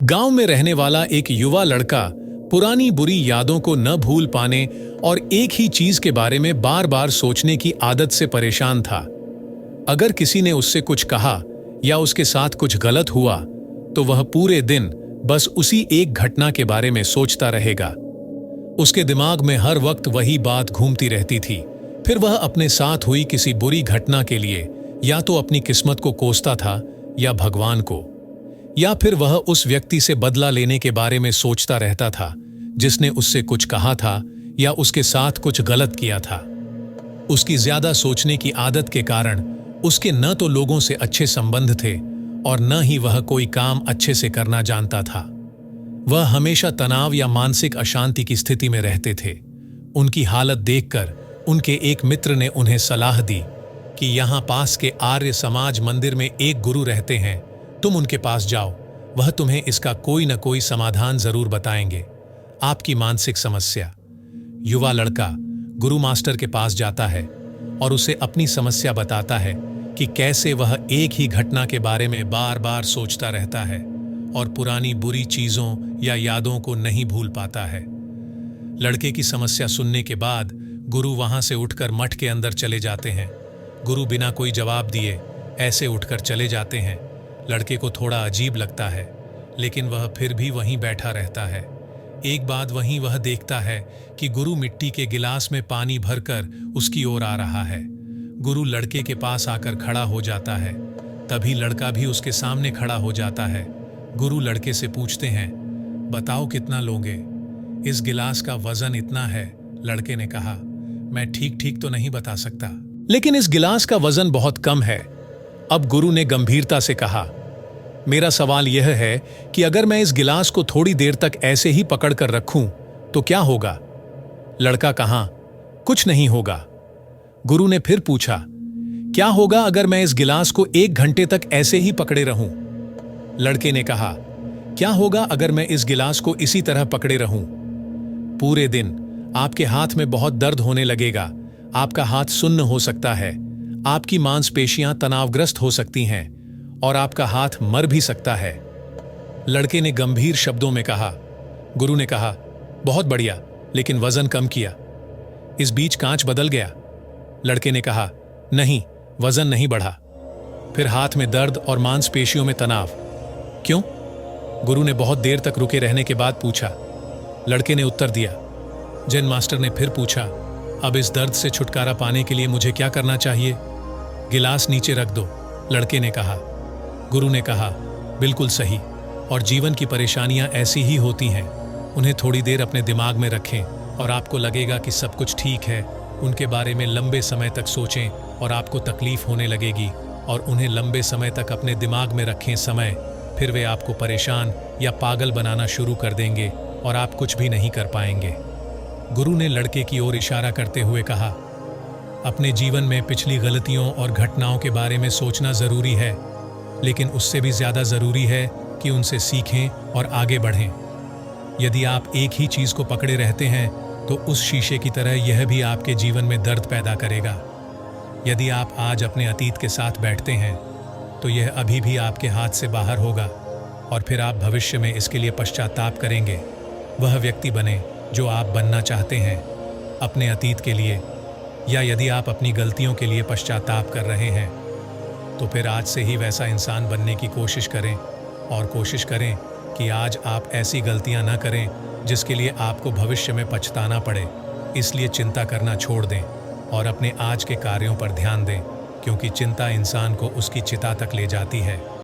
गांव में रहने वाला एक युवा लड़का पुरानी बुरी यादों को न भूल पाने और एक ही चीज के बारे में बार बार सोचने की आदत से परेशान था। अगर किसी ने उससे कुछ कहा या उसके साथ कुछ गलत हुआ तो वह पूरे दिन बस उसी एक घटना के बारे में सोचता रहेगा। उसके दिमाग में हर वक्त वही बात घूमती रहती थी। फिर वह अपने साथ हुई किसी बुरी घटना के लिए या तो अपनी किस्मत को कोसता था या भगवान को, या फिर वह उस व्यक्ति से बदला लेने के बारे में सोचता रहता था जिसने उससे कुछ कहा था या उसके साथ कुछ गलत किया था। उसकी ज्यादा सोचने की आदत के कारण उसके न तो लोगों से अच्छे संबंध थे और न ही वह कोई काम अच्छे से करना जानता था। वह हमेशा तनाव या मानसिक अशांति की स्थिति में रहते थे। उनकी हालत देखकर उनके एक मित्र ने उन्हें सलाह दी कि यहाँ पास के आर्य समाज मंदिर में एक गुरु रहते हैं, तुम उनके पास जाओ, वह तुम्हें इसका कोई न कोई समाधान जरूर बताएंगे, आपकी मानसिक समस्या। युवा लड़का गुरु मास्टर के पास जाता है और उसे अपनी समस्या बताता है कि कैसे वह एक ही घटना के बारे में बार बार सोचता रहता है और पुरानी बुरी चीजों या यादों को नहीं भूल पाता है। लड़के की समस्या सुनने के बाद गुरु वहां से उठकर मठ के अंदर चले जाते हैं। गुरु बिना कोई जवाब दिए ऐसे उठकर चले जाते हैं। लड़के को थोड़ा अजीब लगता है, लेकिन वह फिर भी वहीं बैठा रहता है। एक बात वहीं वह देखता है कि गुरु मिट्टी के गिलास में पानी भरकर उसकी ओर आ रहा है। गुरु लड़के के पास आकर खड़ा हो जाता है। तभी लड़का भी उसके सामने खड़ा हो जाता है। गुरु लड़के से पूछते हैं, बताओ कितना लोगे? इस गिलास का वजन इतना है। लड़के ने कहा, मैं ठीक ठीक तो नहीं बता सकता, लेकिन इस गिलास का वजन बहुत कम है। अब गुरु ने गंभीरता से कहा, मेरा सवाल यह है कि अगर मैं इस गिलास को थोड़ी देर तक ऐसे ही पकड़ कर रखूं तो क्या होगा? लड़का कहा, कुछ नहीं होगा। गुरु ने फिर पूछा, क्या होगा अगर मैं इस गिलास को 1 घंटे तक ऐसे ही पकड़े रहूं? लड़के ने कहा, क्या होगा अगर मैं इस गिलास को इसी तरह पकड़े रहूं? पूरे दिन आपके हाथ में बहुत दर्द होने लगेगा, आपका हाथ सुन्न हो सकता है, आपकी मांसपेशियां तनावग्रस्त हो सकती हैं और आपका हाथ मर भी सकता है। लड़के ने गंभीर शब्दों में कहा। गुरु ने कहा, बहुत बढ़िया, लेकिन वजन कम किया। इस बीच कांच बदल गया। लड़के ने कहा, नहीं, वजन नहीं बढ़ा। फिर हाथ में दर्द और मांसपेशियों में तनाव। क्यों? गुरु ने बहुत देर तक रुके रहने के बाद पूछा। लड़के ने उत्तर दिया। जैन मास्टर ने फिर पूछा, अब इस दर्द से छुटकारा पाने के लिए मुझे क्या करना चाहिए? गिलास नीचे रख दो, लड़के ने कहा। गुरु ने कहा, बिल्कुल सही, और जीवन की परेशानियां ऐसी ही होती हैं। उन्हें थोड़ी देर अपने दिमाग में रखें और आपको लगेगा कि सब कुछ ठीक है। उनके बारे में लंबे समय तक सोचें और आपको तकलीफ होने लगेगी, और उन्हें लंबे समय तक अपने दिमाग में रखें फिर वे आपको परेशान या पागल बनाना शुरू कर देंगे और आप कुछ भी नहीं कर पाएंगे। गुरु ने लड़के की ओर इशारा करते हुए कहा, अपने जीवन में पिछली गलतियों और घटनाओं के बारे में सोचना जरूरी है, लेकिन उससे भी ज्यादा जरूरी है कि उनसे सीखें और आगे बढ़ें। यदि आप एक ही चीज को पकड़े रहते हैं तो उस शीशे की तरह यह भी आपके जीवन में दर्द पैदा करेगा। यदि आप आज अपने अतीत के साथ बैठते हैं तो यह अभी भी आपके हाथ से बाहर होगा और फिर आप भविष्य में इसके लिए पश्चाताप करेंगे। वह व्यक्ति बने जो आप बनना चाहते हैं अपने अतीत के लिए, या यदि आप अपनी गलतियों के लिए पश्चाताप कर रहे हैं तो फिर आज से ही वैसा इंसान बनने की कोशिश करें, और कोशिश करें कि आज आप ऐसी गलतियां न करें जिसके लिए आपको भविष्य में पछताना पड़े। इसलिए चिंता करना छोड़ दें और अपने आज के कार्यों पर ध्यान दें, क्योंकि चिंता इंसान को उसकी चिता तक ले जाती है।